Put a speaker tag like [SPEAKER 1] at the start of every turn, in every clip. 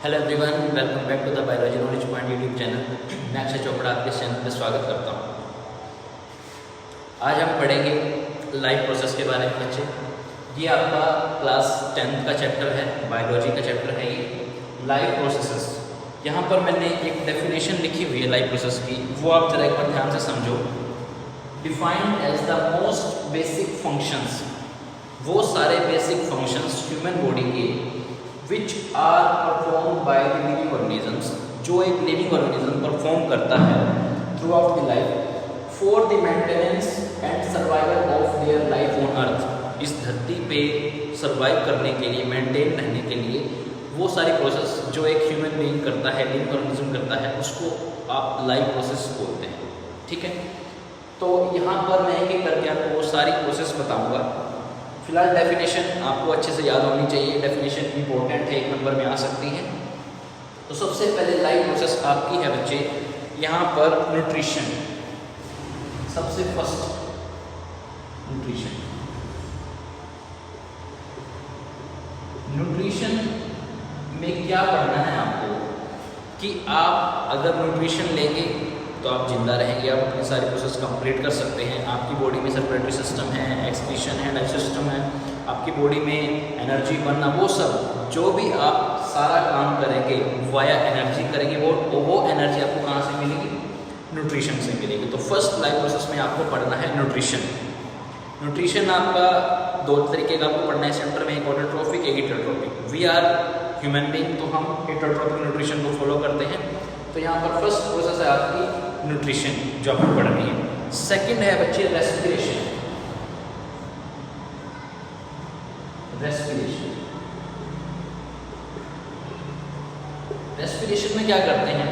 [SPEAKER 1] Hello everyone, welcome back to the biology knowledge point YouTube channel. मैं अक्षय चोपड़ा आपके इस channel पर स्वागत करता हूँ। आज हम पढ़ेंगे लाइफ प्रोसेस के बारे में बच्चे। ये आपका क्लास 10th का चैप्टर है, बायोलॉजी का चैप्टर है ये लाइफ प्रोसेसेस। यहाँ पर मैंने एक डेफिनेशन लिखी हुई है लाइफ प्रोसेस की, वो आप जरा एक बार ध्यान से समझो। Defined as the most basic functions, वो सारे बेसिक फंक्शंस ह्यूमन बॉडी के which are perform by the living organisms, जो एक लिविंग ऑर्गेनिज्म परफॉर्म करता है throughout the life for the maintenance and survival of their life on earth. इस धरती पे सर्वाइव करने के लिए, मेंटेन रहने के लिए वो सारी प्रोसेस जो एक ह्यूमन बीइंग करता है, लिविंग ऑर्गेनिज्म करता है, उसको आप लाइफ प्रोसेस बोलते हैं। ठीक है, तो यहाँ पर मैं एक करके आपको वो सारी प्रोसेस बताऊँगा। फिलहाल डेफिनेशन आपको अच्छे से याद होनी चाहिए, डेफिनेशन इंपॉर्टेंट है, 1 नंबर में आ सकती है। तो सबसे पहले लाइफ प्रोसेस आपकी है बच्चे यहाँ पर न्यूट्रिशन। सबसे फर्स्ट न्यूट्रिशन। न्यूट्रिशन में क्या पढ़ना है आपको कि आप अगर न्यूट्रिशन लेंगे तो आप जिंदा रहेंगे, आप अपनी सारी प्रोसेस कंप्लीट कर सकते हैं। आपकी बॉडी में सर्कुलेटरी सिस्टम है, एक्सक्रीशन है, डाइजेस्टिव सिस्टम है, आपकी बॉडी में एनर्जी बनना, वो सब जो भी आप सारा काम करेंगे वाया एनर्जी करेंगे, वो एनर्जी आपको कहाँ से मिलेगी? न्यूट्रिशन से मिलेगी। तो फर्स्ट लाइफ प्रोसेस में आपको पढ़ना है न्यूट्रिशन। न्यूट्रिशन आपका 2 तरीके का आपको पढ़ना है चैप्टर में, एक ऑटोट्रोफिक, एक heterotrophic. We are human being, तो हम हेटेरोट्रोफिक न्यूट्रिशन को फॉलो करते हैं। तो यहाँ पर फर्स्ट प्रोसेस है आपकी न्यूट्रिशन जो आपको पढ़नी है। सेकंड है बच्चे रेस्पिरेशन। रेस्पिरेशन, रेस्पिरेशन में क्या करते हैं?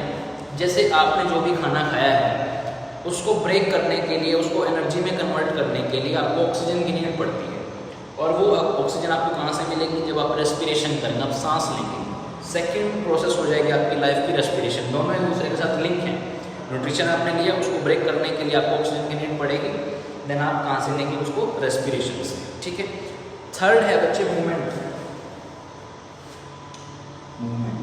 [SPEAKER 1] जैसे आपने जो भी खाना खाया है उसको ब्रेक करने के लिए, उसको एनर्जी में कन्वर्ट करने के लिए आपको ऑक्सीजन की नीड पड़ती है, और वो ऑक्सीजन आपको कहाँ से मिलेगी? जब आप रेस्पिरेशन करेंगे, आप सांस लेंगे। सेकंड प्रोसेस हो जाएगी आपकी लाइफ की रेस्पिरेशन। दोनों एक दूसरे के साथ लिंक हैं। न्यूट्रिशन आपने लिया, उसको ब्रेक करने के लिए आपको ऑक्सीजन की नीड पड़ेगी, देन आप कहाँ से लेंगे? उसको रेस्पिरेशन से। ठीक है। थर्ड है बच्चे मूवमेंट। मूवमेंट,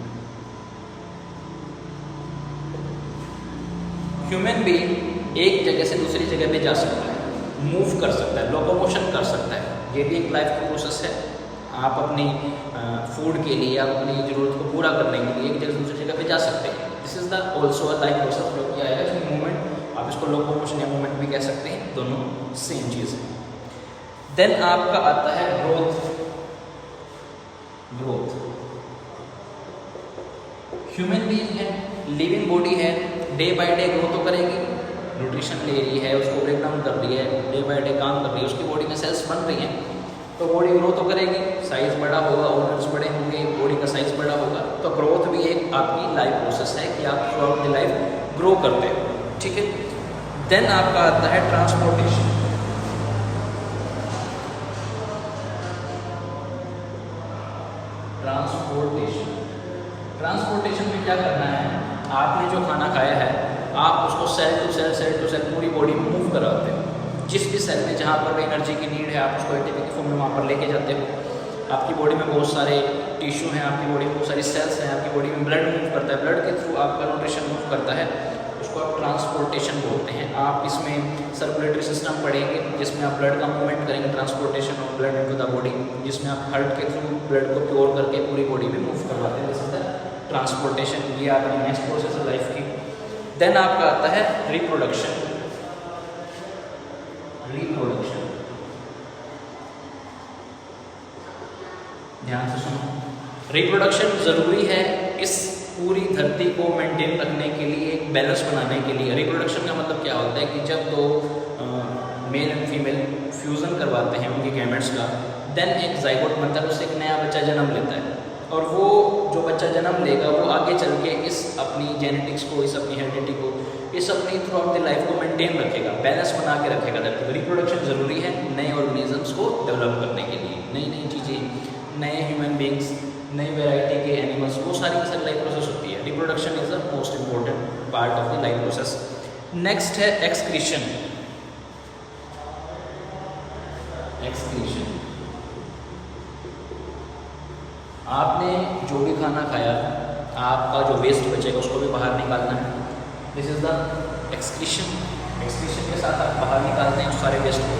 [SPEAKER 1] ह्यूमन बीइंग एक जगह से दूसरी जगह पे जा सकता है, मूव कर सकता है, लोकोमोशन कर सकता है। ये भी एक लाइफ की प्रोसेस है। आप अपनी फूड के लिए, आप अपनी ज़रूरत को पूरा करने के लिए एक जगह से दूसरी जगह पे जा सकते हैं। This is the also a life process जो कि आएगा इसमें मूवमेंट। आप इसको लोकोमोशन या मूवमेंट भी कह सकते हैं, दोनों सेम चीज़ है। देन आपका आता है ग्रोथ। ग्रोथ, ह्यूमन बीइंग है, लिविंग बॉडी है, डे बाय डे ग्रो तो करेगी। न्यूट्रिशन ले रही है, उसको ब्रेक डाउन कर रही है, डे बाय डे काम कर रही है, उसकी बॉडी में सेल्स बन रही हैं, तो बॉडी ग्रो तो करेगी, साइज बड़ा होगा, ऑर्गन्स बड़े होंगे, बॉडी का साइज बड़ा होगा। तो ग्रोथ भी एक आपकी लाइफ प्रोसेस है कि आप through out the life grow करते हो। ठीक है। देन आपका आता है ट्रांसपोर्टेशन। ट्रांसपोर्टेशन, ट्रांसपोर्टेशन में क्या करना है? आपने जो खाना खाया है आप उसको cell to cell, cell to cell पूरी बॉडी में मूव कराते हो। जिस भी सेल में जहाँ पर भी एनर्जी की नीड है, आप उसको एटीपी की फॉर्म में वहाँ पर लेके जाते हो। आपकी बॉडी में बहुत सारे टिश्यू हैं, आपकी बॉडी में बहुत सारी सेल्स हैं, आपकी बॉडी में ब्लड मूव करता है, ब्लड के थ्रू आपका न्यूट्रिशन मूव करता है, उसको आप ट्रांसपोर्टेशन बोलते हैं। आप इसमें सर्कुलेटरी सिस्टम पढ़ेंगे जिसमें आप ब्लड का मूवमेंट करेंगे, transportation of blood into the body, जिसमें आप हार्ट के थ्रू ब्लड को प्योर करके पूरी बॉडी में मूव करवाते हैं। This is the transportation. ये आपकी नेक्स्ट प्रोसेस है लाइफ की। देन आपका आता है रिप्रोडक्शन। रिप्रोडक्शन, ध्यान से सुनो। रिप्रोडक्शन जरूरी है इस पूरी धरती को मेंटेन रखने के लिए, एक बैलेंस बनाने के लिए। रिप्रोडक्शन का मतलब क्या होता है कि जब दो मेल एंड फीमेल फ्यूजन करवाते हैं उनके गैमेट्स का, देन एक जाइगोट बनता है, उससे एक नया बच्चा जन्म लेता है, और वो जो बच्चा जन्म लेगा वो आगे चल के इस अपनी जेनेटिक्स को, इस अपनी हेरिडिटी को, इस अपनी थ्रू आउट द लाइफ को मेंटेन रखेगा, बैलेंस बना के रखेगा धरती को। रिप्रोडक्शन जरूरी है नए ऑर्गेनिजम्स को डेवलप करने के लिए, नई नई चीज़ें, नए ह्यूमन बींग्स, नई वेराइटी के एनिमल्स, वो सारी की सारी लाइफ प्रोसेस होती है। Reproduction is the most important part of the life process. Next है एक्सक्रीशन। एक्सक्रीशन, आपने जो भी खाना खाया आपका जो वेस्ट बचेगा उसको भी बाहर निकालना है। This is the excretion. Excretion के साथ आप बाहर निकालते हैं उस सारे वेस्ट को।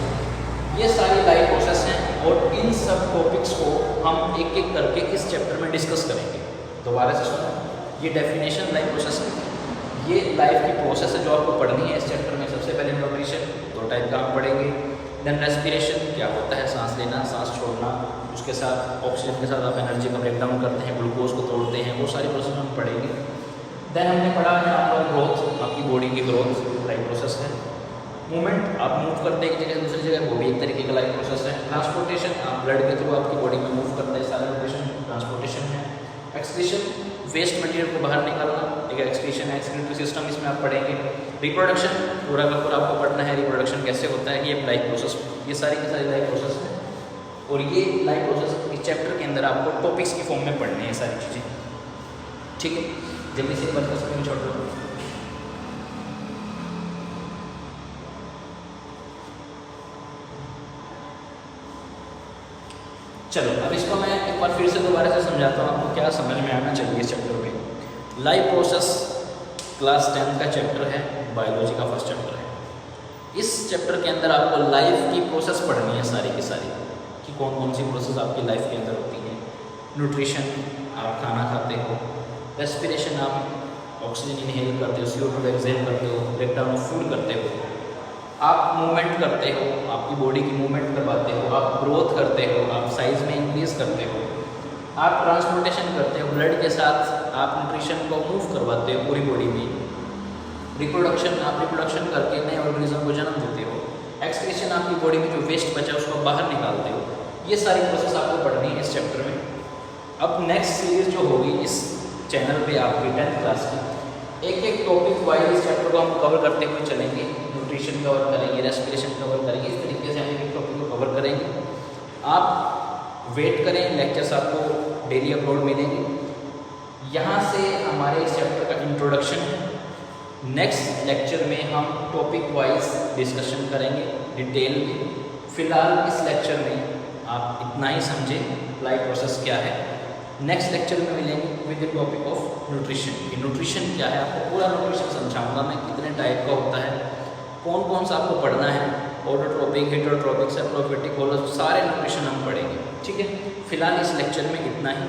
[SPEAKER 1] ये सारी लाइफ प्रोसेस हैं और इन सब टॉपिक्स को हम एक एक करके इस चैप्टर में डिस्कस करेंगे। दोबारा से सुनो, ये डेफिनेशन लाइफ प्रोसेस की, ये लाइफ की प्रोसेस है जो आपको पढ़नी है इस चैप्टर में। सबसे पहले न्यूट्रिशन, 2 टाइप का हम पढ़ेंगे। देन रेस्पिरेशन, क्या होता है, सांस लेना सांस छोड़ना, उसके साथ ऑक्सीजन के साथ आप एनर्जी का ब्रेक डाउन करते हैं, ग्लूकोज को तोड़ते हैं, वो सारी प्रोसेस हम पढ़ेंगे। देन हमने पढ़ा यहाँ पर ग्रोथ, आपकी बॉडी की ग्रोथ लाइफ प्रोसेस है। मूवमेंट, आप मूव करते हैं एक जगह से दूसरी जगह, वो भी एक तरीके का लाइफ प्रोसेस है। ट्रांसपोर्टेशन, आप ब्लड के थ्रू आपकी बॉडी में मूव करते हैं, सारा ट्रांसपोर्टेशन है। एक्सक्रीशन, वेस्ट मटेरियल को बाहर निकालना, एक एक्सक्रीशन है। एक्सक्रीटरी सिस्टम इसमें आप पढ़ेंगे। रिप्रोडक्शन, पूरा का पूरा आपको पढ़ना है, रिप्रोडक्शन कैसे होता है, ये लाइफ प्रोसेस, ये सारी की सारी लाइफ प्रोसेस है। और ये लाइफ प्रोसेस इस चैप्टर के अंदर आपको टॉपिक्स की फॉर्म में पढ़ने हैं सारी चीज़ें, ठीक है। जल्दी से बंद कर सकते हैं छोटे। चलो अब इसको मैं एक बार फिर से दोबारा से समझाता हूँ, आपको क्या समझ में आना चाहिए इस चैप्टर में। लाइफ प्रोसेस क्लास 10 का चैप्टर है, बायोलॉजी का फर्स्ट चैप्टर है। इस चैप्टर के अंदर आपको लाइफ की प्रोसेस पढ़नी है सारी की सारी, कि कौन कौन सी प्रोसेस आपकी लाइफ के अंदर होती है। न्यूट्रिशन, आप खाना खाते हो। रेस्पिरेशन, आप ऑक्सीजन इनहेल करते हो, CO2 एक्सहेल करते हो, ब्रेक डाउन ऑफ फूड करते हो। आप मूवमेंट करते हो, आपकी बॉडी की मूवमेंट करवाते हो। आप ग्रोथ करते हो, आप साइज में इंक्रीज करते हो। आप ट्रांसपोर्टेशन करते हो, ब्लड के साथ आप न्यूट्रिशन को मूव करवाते हो पूरी बॉडी में। रिप्रोडक्शन, आप रिप्रोडक्शन करके नए ऑर्गेनिज्म को जन्म देते हो। एक्सक्रीशन, आपकी बॉडी में जो वेस्ट बचा है उसको बाहर निकालते हो। ये सारी प्रोसेस आपको पढ़नी है इस चैप्टर में। अब नेक्स्ट सीरीज जो होगी इस चैनल पे आपकी 10th क्लास की, एक एक टॉपिक वाइज इस चैप्टर को हम कवर करते हुए चलेंगे। न्यूट्रिशन कवर करेंगे, रेस्पिरेशन कवर करेंगे, इस तरीके से हम एक टॉपिक को कवर करेंगे। आप वेट करें, लेक्चर्स आपको डेली अपलोड मिलेंगे। यहाँ से हमारे इस चैप्टर का इंट्रोडक्शन है। नेक्स्ट लेक्चर में हम टॉपिक वाइज डिस्कशन करेंगे डिटेल में। फिलहाल इस लेक्चर में आप इतना ही समझें लाइफ प्रोसेस क्या है। नेक्स्ट लेक्चर में मिलेंगे with the topic of nutrition. Nutrition क्या है, आपको पूरा न्यूट्रिशन समझाऊंगा मैं, कितने टाइप का होता है, कौन कौन सा आपको पढ़ना है। ऑटोट्रोपिक, हेटेरोट्रोपिक, सेप्रोफिटिक, होलो, सारे न्यूट्रिशन हम पढ़ेंगे, ठीक है। फिलहाल इस लेक्चर में इतना ही।